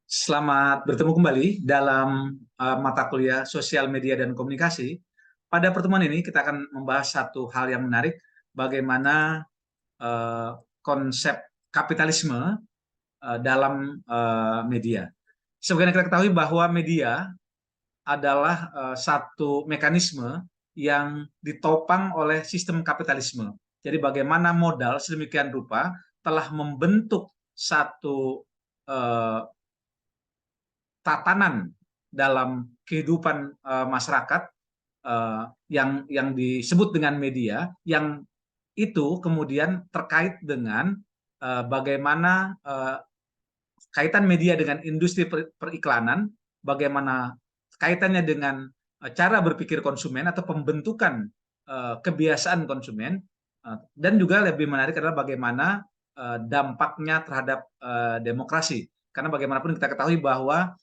Selamat bertemu kembali dalam mata kuliah Sosial Media dan Komunikasi. Pada pertemuan ini kita akan membahas satu hal yang menarik, bagaimana konsep kapitalisme dalam media. Sebagaimana kita ketahui bahwa media adalah satu mekanisme yang ditopang oleh sistem kapitalisme. Jadi bagaimana modal sedemikian rupa telah membentuk satu tatanan dalam kehidupan masyarakat yang disebut dengan media, yang itu kemudian terkait dengan bagaimana kaitan media dengan industri periklanan, bagaimana kaitannya dengan cara berpikir konsumen atau pembentukan kebiasaan konsumen, dan juga lebih menarik adalah bagaimana dampaknya terhadap demokrasi. Karena bagaimanapun kita ketahui bahwa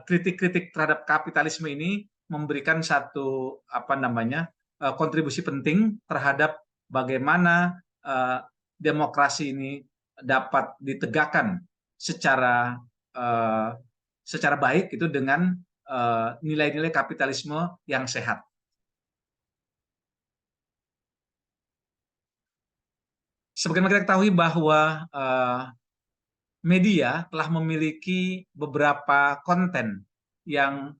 kritik-kritik terhadap kapitalisme ini memberikan satu kontribusi penting terhadap bagaimana demokrasi ini dapat ditegakkan secara baik itu dengan nilai-nilai kapitalisme yang sehat. Sebagaimana kita ketahui bahwa media telah memiliki beberapa konten yang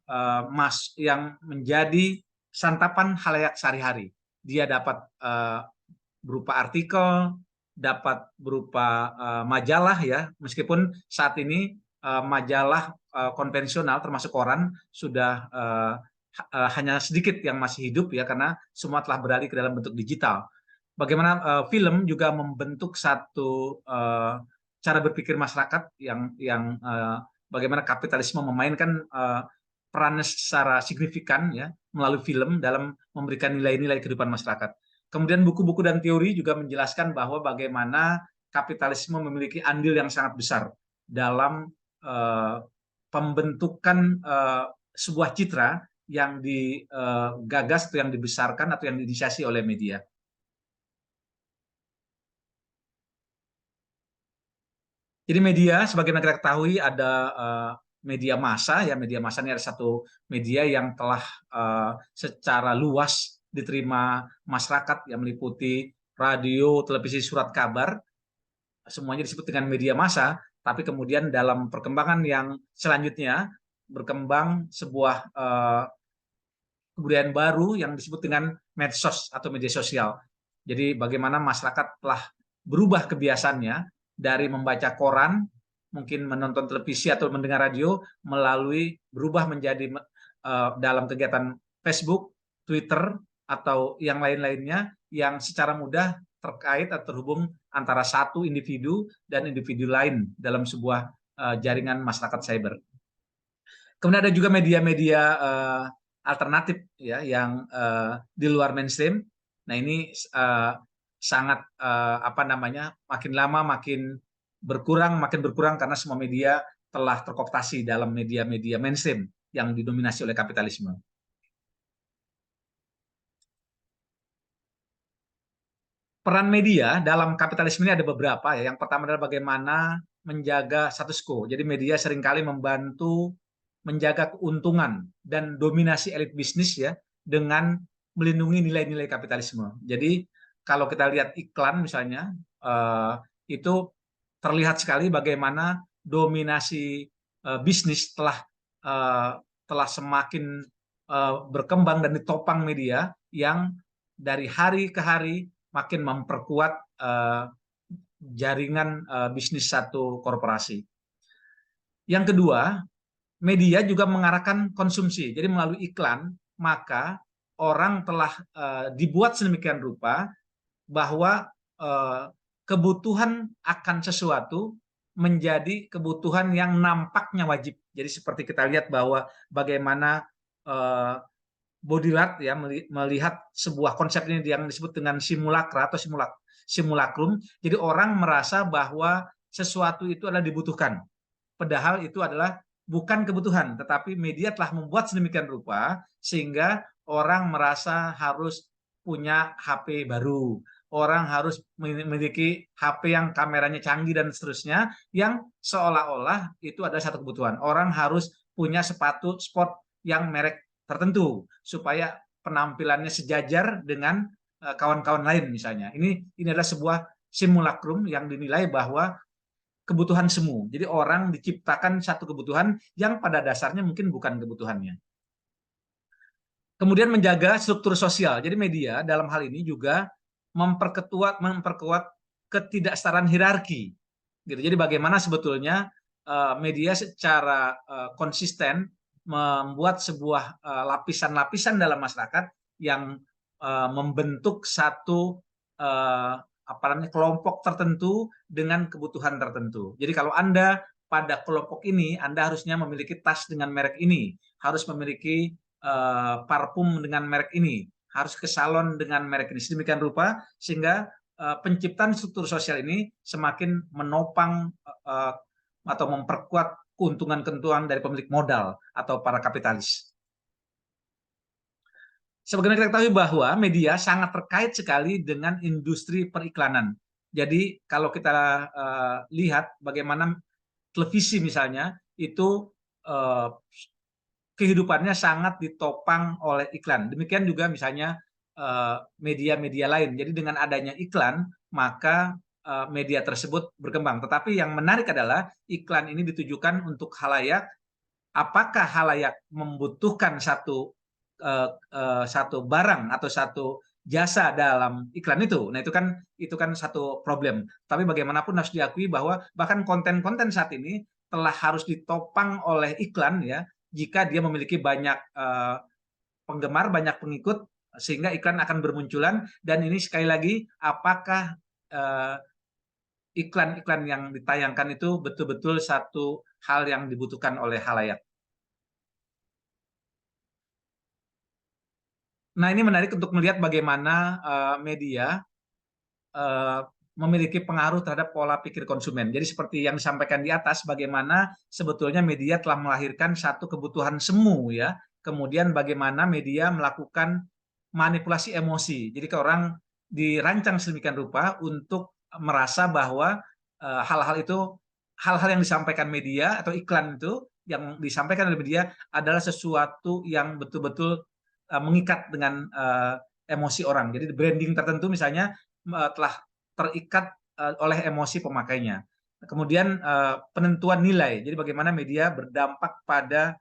menjadi santapan khalayak sehari-hari. Dia dapat berupa artikel, dapat berupa majalah ya, meskipun saat ini majalah konvensional termasuk koran sudah hanya sedikit yang masih hidup ya, karena semua telah beralih ke dalam bentuk digital. Bagaimana film juga membentuk satu cara berpikir masyarakat yang bagaimana kapitalisme memainkan peran secara signifikan ya melalui film dalam memberikan nilai-nilai kehidupan masyarakat. Kemudian buku-buku dan teori juga menjelaskan bahwa bagaimana kapitalisme memiliki andil yang sangat besar dalam pembentukan sebuah citra yang digagas atau yang dibesarkan atau yang diinisiasi oleh media. Jadi media, sebagaimana kita ketahui, ada media massa. Ya, media massa ini ada satu media yang telah secara luas diterima masyarakat, yang meliputi radio, televisi, surat kabar. Semuanya disebut dengan media massa. Tapi kemudian dalam perkembangan yang selanjutnya berkembang sebuah kebudayaan baru yang disebut dengan medsos atau media sosial. Jadi bagaimana masyarakat telah berubah kebiasaannya dari membaca koran, mungkin menonton televisi atau mendengar radio, berubah menjadi dalam kegiatan Facebook, Twitter, atau yang lain-lainnya yang secara mudah terkait atau terhubung antara satu individu dan individu lain dalam sebuah jaringan masyarakat cyber. Kemudian ada juga media-media alternatif ya yang di luar mainstream. Nah, ini sangat makin lama makin berkurang karena semua media telah terkooptasi dalam media-media mainstream yang didominasi oleh kapitalisme. Peran media dalam kapitalisme ini ada beberapa ya. Yang pertama adalah bagaimana menjaga status quo. Jadi media seringkali membantu menjaga keuntungan dan dominasi elit bisnis ya dengan melindungi nilai-nilai kapitalisme. Jadi kalau kita lihat iklan misalnya, itu terlihat sekali bagaimana dominasi bisnis telah semakin berkembang dan ditopang media yang dari hari ke hari makin memperkuat jaringan bisnis satu korporasi. Yang kedua, media juga mengarahkan konsumsi. Jadi melalui iklan, maka orang telah dibuat sedemikian rupa bahwa kebutuhan akan sesuatu menjadi kebutuhan yang nampaknya wajib. Jadi seperti kita lihat bahwa bagaimana Baudrillard ya melihat sebuah konsep ini yang disebut dengan simulakra atau simulakrum. Jadi orang merasa bahwa sesuatu itu adalah dibutuhkan. Padahal itu adalah bukan kebutuhan, tetapi media telah membuat sedemikian rupa sehingga orang merasa harus punya HP baru, orang harus memiliki HP yang kameranya canggih dan seterusnya, yang seolah-olah itu adalah satu kebutuhan. Orang harus punya sepatu sport yang merek tertentu supaya penampilannya sejajar dengan kawan-kawan lain misalnya. Ini adalah sebuah simulakrum yang dinilai bahwa kebutuhan semu. Jadi orang diciptakan satu kebutuhan yang pada dasarnya mungkin bukan kebutuhannya. Kemudian menjaga struktur sosial. Jadi media dalam hal ini juga memperkuat ketidaksetaraan hierarki. Gitu. Jadi bagaimana sebetulnya media secara konsisten membuat sebuah lapisan-lapisan dalam masyarakat yang membentuk satu apa namanya, kelompok tertentu dengan kebutuhan tertentu. Jadi kalau Anda pada kelompok ini, Anda harusnya memiliki tas dengan merek ini, harus memiliki parfum dengan merek ini, harus ke salon dengan merek ini. Sedemikian rupa sehingga penciptaan struktur sosial ini semakin menopang atau memperkuat keuntungan-keuntungan dari pemilik modal atau para kapitalis. Sebagaimana kita ketahui bahwa media sangat terkait sekali dengan industri periklanan. Jadi kalau kita lihat bagaimana televisi misalnya itu kehidupannya sangat ditopang oleh iklan. Demikian juga misalnya media-media lain. Jadi dengan adanya iklan maka media tersebut berkembang. Tetapi yang menarik adalah iklan ini ditujukan untuk khalayak. Apakah khalayak membutuhkan satu barang atau satu jasa dalam iklan itu? Nah, itu kan satu problem. Tapi bagaimanapun harus diakui bahwa bahkan konten-konten saat ini telah harus ditopang oleh iklan ya, jika dia memiliki banyak penggemar, banyak pengikut, sehingga iklan akan bermunculan. Dan ini sekali lagi, apakah iklan-iklan yang ditayangkan itu betul-betul satu hal yang dibutuhkan oleh khalayak? Nah, ini menarik untuk melihat bagaimana media memiliki pengaruh terhadap pola pikir konsumen. Jadi seperti yang disampaikan di atas, bagaimana sebetulnya media telah melahirkan satu kebutuhan semu ya. Kemudian bagaimana media melakukan manipulasi emosi. Jadi orang dirancang sedemikian rupa untuk merasa bahwa hal-hal itu, hal-hal yang disampaikan media atau iklan itu yang disampaikan oleh media adalah sesuatu yang betul-betul mengikat dengan emosi orang. Jadi branding tertentu misalnya telah terikat oleh emosi pemakainya. Kemudian penentuan nilai. Jadi bagaimana media berdampak pada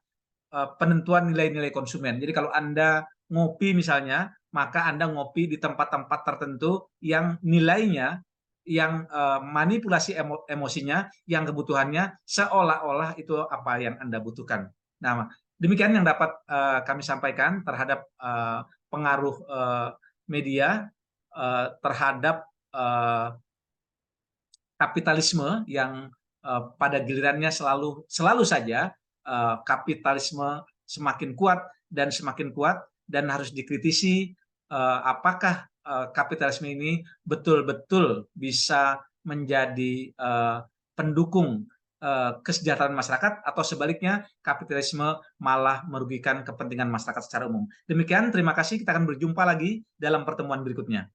penentuan nilai-nilai konsumen. Jadi kalau Anda ngopi misalnya, maka Anda ngopi di tempat-tempat tertentu yang nilainya, yang manipulasi emosinya, yang kebutuhannya seolah-olah itu apa yang Anda butuhkan. Nah, demikian yang dapat kami sampaikan terhadap pengaruh media terhadap kapitalisme yang pada gilirannya selalu saja kapitalisme semakin kuat dan harus dikritisi apakah kapitalisme ini betul-betul bisa menjadi pendukung kesejahteraan masyarakat atau sebaliknya kapitalisme malah merugikan kepentingan masyarakat secara umum. Demikian, terima kasih. Kita akan berjumpa lagi dalam pertemuan berikutnya.